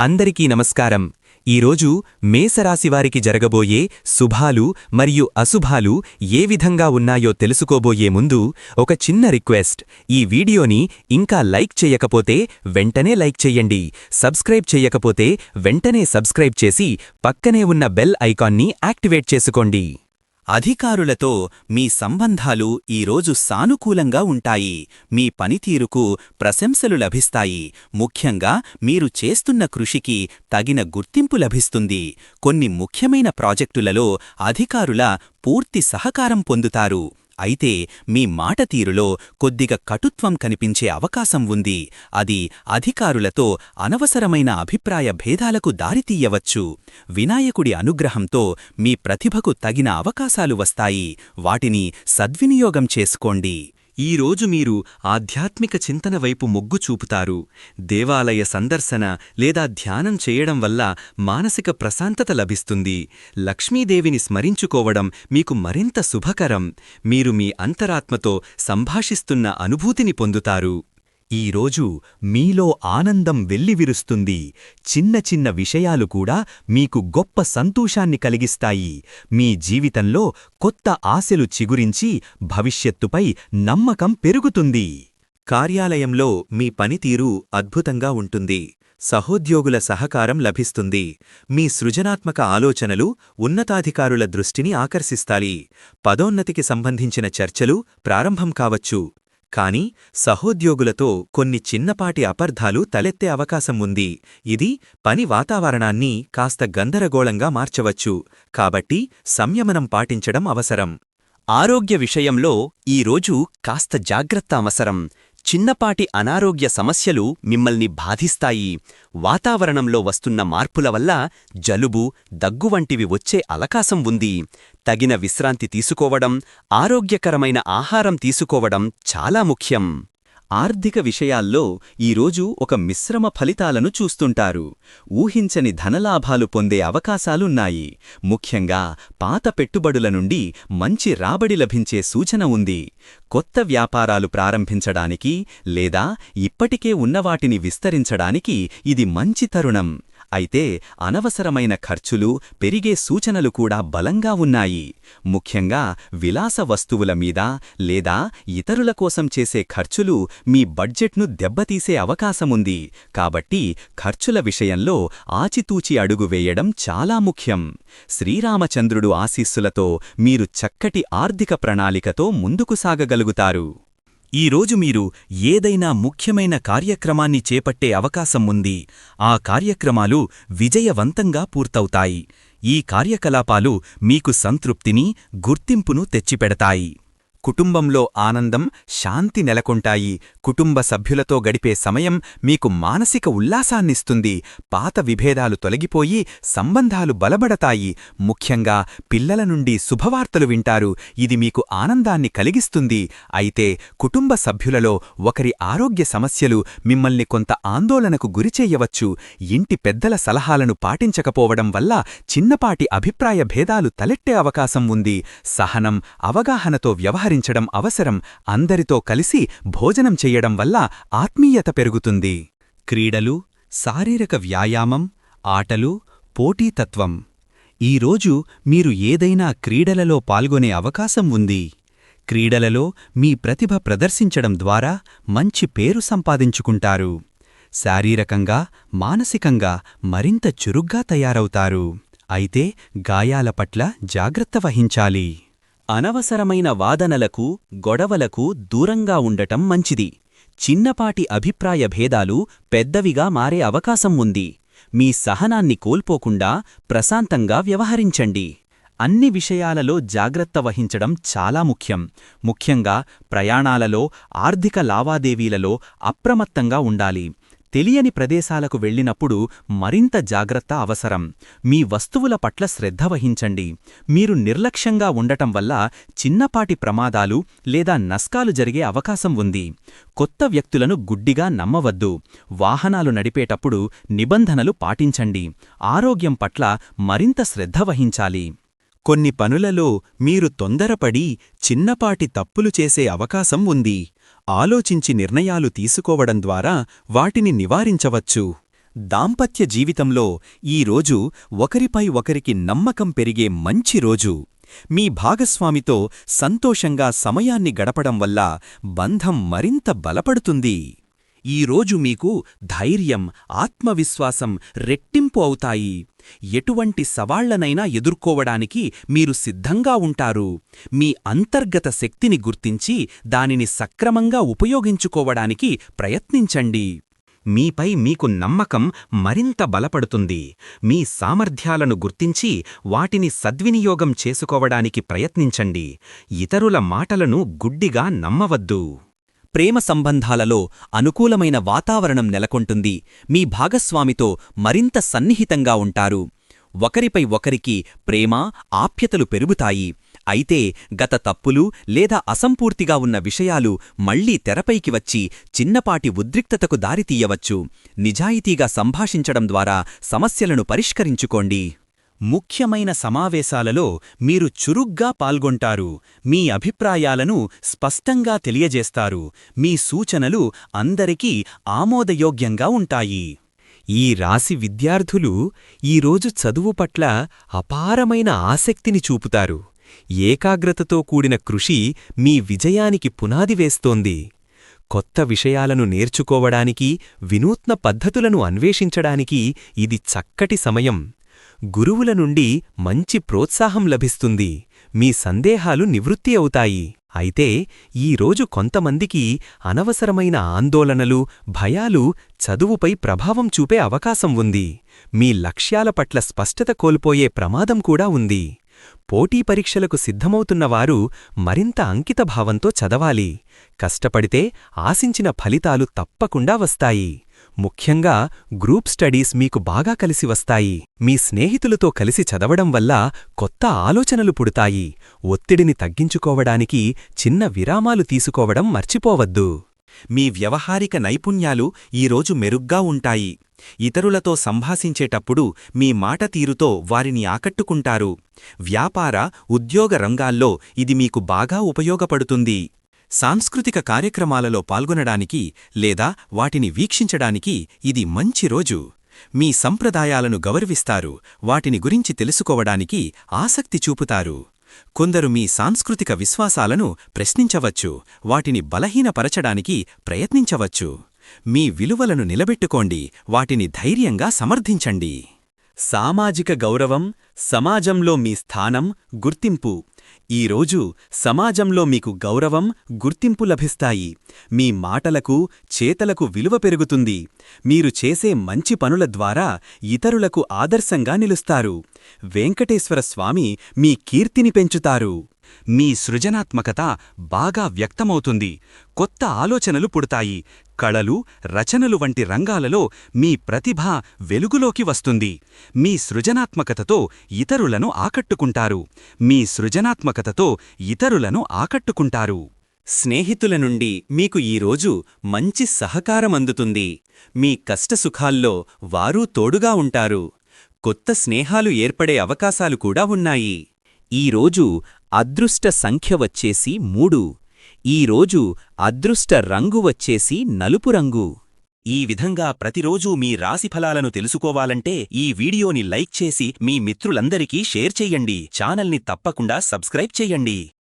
అందరికీ నమస్కారం. ఈరోజు మేషరాశివారికి జరగబోయే శుభాలు మరియు అశుభాలు ఏ విధంగా ఉన్నాయో తెలుసుకోబోయే ముందు ఒక చిన్న రిక్వెస్ట్. ఈ వీడియోని ఇంకా లైక్ చేయకపోతే వెంటనే లైక్ చెయ్యండి. సబ్స్క్రైబ్ చేయకపోతే వెంటనే సబ్స్క్రైబ్ చేసి పక్కనే ఉన్న బెల్ ఐకాన్ని యాక్టివేట్ చేసుకోండి. అధికారులతో మీ సంబంధాలు ఈరోజు సానుకూలంగా ఉంటాయి. మీ పనితీరుకు ప్రశంసలు లభిస్తాయి. ముఖ్యంగా మీరు చేస్తున్న కృషికి తగిన గుర్తింపు లభిస్తుంది. కొన్ని ముఖ్యమైన ప్రాజెక్టులలో అధికారుల పూర్తి సహకారం పొందుతారు. అయితే మీ మాట తీరులో కొద్దిగా కటుత్వం కనిపించే అవకాశం ఉంది. అది అధికారులతో అనవసరమైన అభిప్రాయ భేదాలకు దారితీయవచ్చు. వినాయకుడి అనుగ్రహంతో మీ ప్రతిభకు తగిన అవకాశాలు వస్తాయి. వాటిని సద్వినియోగం చేసుకోండి. ఈరోజు మీరు ఆధ్యాత్మిక చింతన వైపు మొగ్గు చూపుతారు. దేవాలయ సందర్శన లేదా ధ్యానం చేయడం వల్ల మానసిక ప్రశాంతత లభిస్తుంది. లక్ష్మీదేవిని స్మరించుకోవడం మీకు మరింత శుభకరం. మీరు మీ అంతరాత్మతో సంభాషిస్తున్న అనుభూతిని పొందుతారు. ఈరోజు మీలో ఆనందం వెల్లివిరుస్తుంది. చిన్న చిన్న విషయాలు కూడా మీకు గొప్ప సంతోషాన్ని కలిగిస్తాయి. మీ జీవితంలో కొత్త ఆశలు చిగురించి భవిష్యత్తుపై నమ్మకం పెరుగుతుంది. కార్యాలయంలో మీ పనితీరు అద్భుతంగా ఉంటుంది. సహోద్యోగుల సహకారం లభిస్తుంది. మీ సృజనాత్మక ఆలోచనలు ఉన్నతాధికారుల దృష్టిని ఆకర్షిస్తాయి. పదోన్నతికి సంబంధించిన చర్చలు ప్రారంభం కావచ్చు. కానీ సహోద్యోగులతో కొన్ని చిన్నపాటి అపార్థాలు తలెత్తే అవకాశం ఉంది. ఇది పని వాతావరణాన్ని కాస్త గందరగోళంగా మార్చవచ్చు. కాబట్టి సంయమనం పాటించడం అవసరం. ఆరోగ్య విషయంలో ఈరోజు కాస్త జాగ్రత్త అవసరం. చిన్నపాటి అనారోగ్య సమస్యలు మిమ్మల్ని బాధిస్తాయి. వాతావరణంలో వస్తున్న మార్పుల వల్ల జలుబు, దగ్గు వంటివి వచ్చే అవకాశం ఉంది. తగిన విశ్రాంతి తీసుకోవడం, ఆరోగ్యకరమైన ఆహారం తీసుకోవడం చాలా ముఖ్యం. ఆర్థిక విషయాల్లో ఈరోజు ఒక మిశ్రమ ఫలితాలను చూస్తుంటారు. ఊహించని ధనలాభాలు పొందే అవకాశాలున్నాయి. ముఖ్యంగా పాత పెట్టుబడుల నుండి మంచి రాబడి లభించే సూచన ఉంది. కొత్త వ్యాపారాలు ప్రారంభించడానికి లేదా ఇప్పటికే ఉన్నవాటిని విస్తరించడానికి ఇది మంచి తరుణం. అయితే అనవసరమైన ఖర్చులు పెరిగే సూచనలు కూడా బలంగా ఉన్నాయి. ముఖ్యంగా విలాస వస్తువుల మీద లేదా ఇతరుల కోసం చేసే ఖర్చులు మీ బడ్జెట్ను దెబ్బతీసే అవకాశముంది. కాబట్టి ఖర్చుల విషయంలో ఆచితూచి అడుగు వేయడం చాలా ముఖ్యం. శ్రీరామచంద్రుడు ఆశీస్సులతో మీరు చక్కటి ఆర్థిక ప్రణాళికతో ముందుకు సాగగలుగుతారు. ఈరోజు మీరు ఏదైనా ముఖ్యమైన కార్యక్రమాన్ని చేపట్టే అవకాశం ఉంది. ఆ కార్యక్రమాలు విజయవంతంగా పూర్తవుతాయి. ఈ కార్యకలాపాలు మీకు సంతృప్తిని, గుర్తింపును తెచ్చిపెడతాయి. కుటుంబంలో ఆనందం, శాంతి నెలకొంటాయి. కుటుంబ సభ్యులతో గడిపే సమయం మీకు మానసిక ఉల్లాసాన్నిస్తుంది. పాత విభేదాలు తొలగిపోయి సంబంధాలు బలపడతాయి. ముఖ్యంగా పిల్లల నుండి శుభవార్తలు వింటారు. ఇది మీకు ఆనందాన్ని కలిగిస్తుంది. అయితే కుటుంబ సభ్యులలో ఒకరి ఆరోగ్య సమస్యలు మిమ్మల్ని కొంత ఆందోళనకు గురిచేయవచ్చు. ఇంటి పెద్దల సలహాలను పాటించకపోవడం వల్ల చిన్నపాటి అభిప్రాయ భేదాలు తలెట్టే అవకాశం ఉంది. సహనం, అవగాహనతో వ్యవహరించడం అవసరం. అందరితో కలిసి భోజనం చెయ్యడం వల్ల ఆత్మీయత పెరుగుతుంది. క్రీడలు, శారీరక వ్యాయామం, ఆటలు, పోటీతత్వం. ఈరోజు మీరు ఏదైనా క్రీడలలో పాల్గొనే అవకాశం ఉంది. క్రీడలలో మీ ప్రతిభ ప్రదర్శించడం ద్వారా మంచి పేరు సంపాదించుకుంటారు. శారీరకంగా, మానసికంగా మరింత చురుగ్గా తయారవుతారు. అయితే గాయాల పట్ల జాగ్రత్త వహించాలి. అనవసరమైన వాదనలకు, గొడవలకు దూరంగా ఉండటం మంచిది. చిన్నపాటి అభిప్రాయ భేదాలు పెద్దవిగా మారే అవకాశం ఉంది. మీ సహనాన్ని కోల్పోకుండా ప్రశాంతంగా వ్యవహరించండి. అన్ని విషయాలలో జాగ్రత్త వహించడం చాలా ముఖ్యం. ముఖ్యంగా ప్రయాణాలలో, ఆర్థిక లావాదేవీలలో అప్రమత్తంగా ఉండాలి. తెలియని ప్రదేశాలకు వెళ్ళినప్పుడు మరింత జాగ్రత్త అవసరం. మీ వస్తువుల పట్ల శ్రద్ధ వహించండి. మీరు నిర్లక్ష్యంగా ఉండటం వల్ల చిన్నపాటి ప్రమాదాలు లేదా నష్టాలు జరిగే అవకాశం ఉంది. కొత్త వ్యక్తులను గుడ్డిగా నమ్మవద్దు. వాహనాలు నడిపేటప్పుడు నిబంధనలు పాటించండి. ఆరోగ్యం పట్ల మరింత శ్రద్ధ వహించాలి. కొన్ని పనులలో మీరు తొందరపడి చిన్నపాటి తప్పులు చేసే అవకాశం ఉంది. ఆలోచించి నిర్ణయాలు తీసుకోవడం ద్వారా వాటిని నివారించవచ్చు. దాంపత్య జీవితంలో ఈరోజు ఒకరిపై ఒకరికి నమ్మకం పెరిగే మంచి రోజు. మీ భాగస్వామితో సంతోషంగా సమయాన్ని గడపడం వల్ల బంధం మరింత బలపడుతుంది. ఈరోజు మీకు ధైర్యం, ఆత్మవిశ్వాసం రెట్టింపు అవుతాయి. ఎటువంటి సవాళ్లనైనా ఎదుర్కోవడానికి మీరు సిద్ధంగా ఉంటారు. మీ అంతర్గత శక్తిని గుర్తించి దానిని సక్రమంగా ఉపయోగించుకోవడానికి ప్రయత్నించండి. మీపై మీకు నమ్మకం మరింత బలపడుతుంది. మీ సామర్థ్యాలను గుర్తించి వాటిని సద్వినియోగం చేసుకోవడానికి ప్రయత్నించండి. ఇతరుల మాటలను గుడ్డిగా నమ్మవద్దు. ప్రేమ సంబంధాలలో అనుకూలమైన వాతావరణం నెలకొంటుంది. మీ భాగస్వామితో మరింత సన్నిహితంగా ఉంటారు. ఒకరిపై ఒకరికి ప్రేమ, ఆప్యతలు పెరుగుతాయి. అయితే గత తప్పులు లేదా అసంపూర్తిగా ఉన్న విషయాలు మళ్లీ తెరపైకి వచ్చి చిన్నపాటి ఉద్రిక్తతకు దారితీయవచ్చు. నిజాయితీగా సంభాషించడం ద్వారా సమస్యలను పరిష్కరించుకోండి. ముఖ్యమైన సమావేశాలలో మీరు చురుగ్గా పాల్గొంటారు. మీ అభిప్రాయాలను స్పష్టంగా తెలియజేస్తారు. మీ సూచనలు అందరికీ ఆమోదయోగ్యంగా ఉంటాయి. ఈ రాశి విద్యార్థులు ఈరోజు చదువు పట్ల అపారమైన ఆసక్తిని చూపుతారు. ఏకాగ్రతతో కూడిన కృషి మీ విజయానికి పునాది వేస్తోంది. కొత్త విషయాలను నేర్చుకోవడానికి, వినూత్న పద్ధతులను అన్వేషించడానికి ఇది చక్కటి సమయం. గురువుల నుండి మంచి ప్రోత్సాహం లభిస్తుంది. మీ సందేహాలు నివృత్తి అవుతాయి. అయితే ఈరోజు కొంతమందికి అనవసరమైన ఆందోళనలు, భయాలు చదువుపై ప్రభావం చూపే అవకాశం ఉంది. మీ లక్ష్యాల పట్ల స్పష్టత కోల్పోయే ప్రమాదం కూడా ఉంది. పోటీ పరీక్షలకు సిద్ధమవుతున్నవారు మరింత అంకితభావంతో చదవాలి. కష్టపడితే ఆశించిన ఫలితాలు తప్పకుండా వస్తాయి. ముఖ్యంగా గ్రూప్ స్టడీస్ మీకు బాగా కలిసి వస్తాయి. మీ స్నేహితులతో కలిసి చదవడం వల్ల కొత్త ఆలోచనలు పుడతాయి. ఒత్తిడిని తగ్గించుకోవడానికి చిన్న విరామాలు తీసుకోవడం మర్చిపోవద్దు. మీ వ్యవహారిక నైపుణ్యాలు ఈరోజు మెరుగ్గా ఉంటాయి. ఇతరులతో సంభాషించేటప్పుడు మీ మాట తీరుతో వారిని ఆకట్టుకుంటారు. వ్యాపార, ఉద్యోగ రంగాల్లో ఇది మీకు బాగా ఉపయోగపడుతుంది. సాంస్కృతిక కార్యక్రమాలలో పాల్గొనడానికి లేదా వాటిని వీక్షించడానికి ఇది మంచి రోజు. మీ సంప్రదాయాలను గౌరవిస్తారు. వాటిని గురించి తెలుసుకోవడానికి ఆసక్తి చూపుతారు. కొందరు మీ సాంస్కృతిక విశ్వాసాలను ప్రశ్నించవచ్చు. వాటిని బలహీనపరచడానికి ప్రయత్నించవచ్చు. మీ విలువలను నిలబెట్టుకోండి. వాటిని ధైర్యంగా సమర్థించండి. సామాజిక గౌరవం, సమాజంలో మీ స్థానం, గుర్తింపు. ఈరోజు సమాజంలో మీకు గౌరవం, గుర్తింపు లభిస్తాయి. మీ మాటలకు, చేతలకు విలువ పెరుగుతుంది. మీరు చేసే మంచి పనుల ద్వారా ఇతరులకు ఆదర్శంగా నిలుస్తారు. వెంకటేశ్వర స్వామి మీ కీర్తిని పెంచుతారు. మీ సృజనాత్మకత బాగా వ్యక్తమవుతుంది. కొత్త ఆలోచనలు పుడతాయి. కళలు, రచనలు వంటి రంగాలలో మీ ప్రతిభ వెలుగులోకి వస్తుంది. మీ సృజనాత్మకతతో ఇతరులను ఆకట్టుకుంటారు. స్నేహితుల నుండి మీకు ఈరోజు మంచి సహకారం అందుతుంది. మీ కష్టసుఖాల్లో వారూ తోడుగా ఉంటారు. కొత్త స్నేహాలు ఏర్పడే అవకాశాలు కూడా ఉన్నాయి. ఈరోజు అదృష్ట సంఖ్య వచ్చేసి 3. ఈరోజు అదృష్ట రంగు వచ్చేసి నలుపు రంగు. ఈ విధంగా ప్రతిరోజూ మీ రాశిఫలాలను తెలుసుకోవాలంటే ఈ వీడియోని లైక్ చేసి మీ మిత్రులందరికీ షేర్ చెయ్యండి. ఛానల్ని తప్పకుండా సబ్స్క్రైబ్ చెయ్యండి.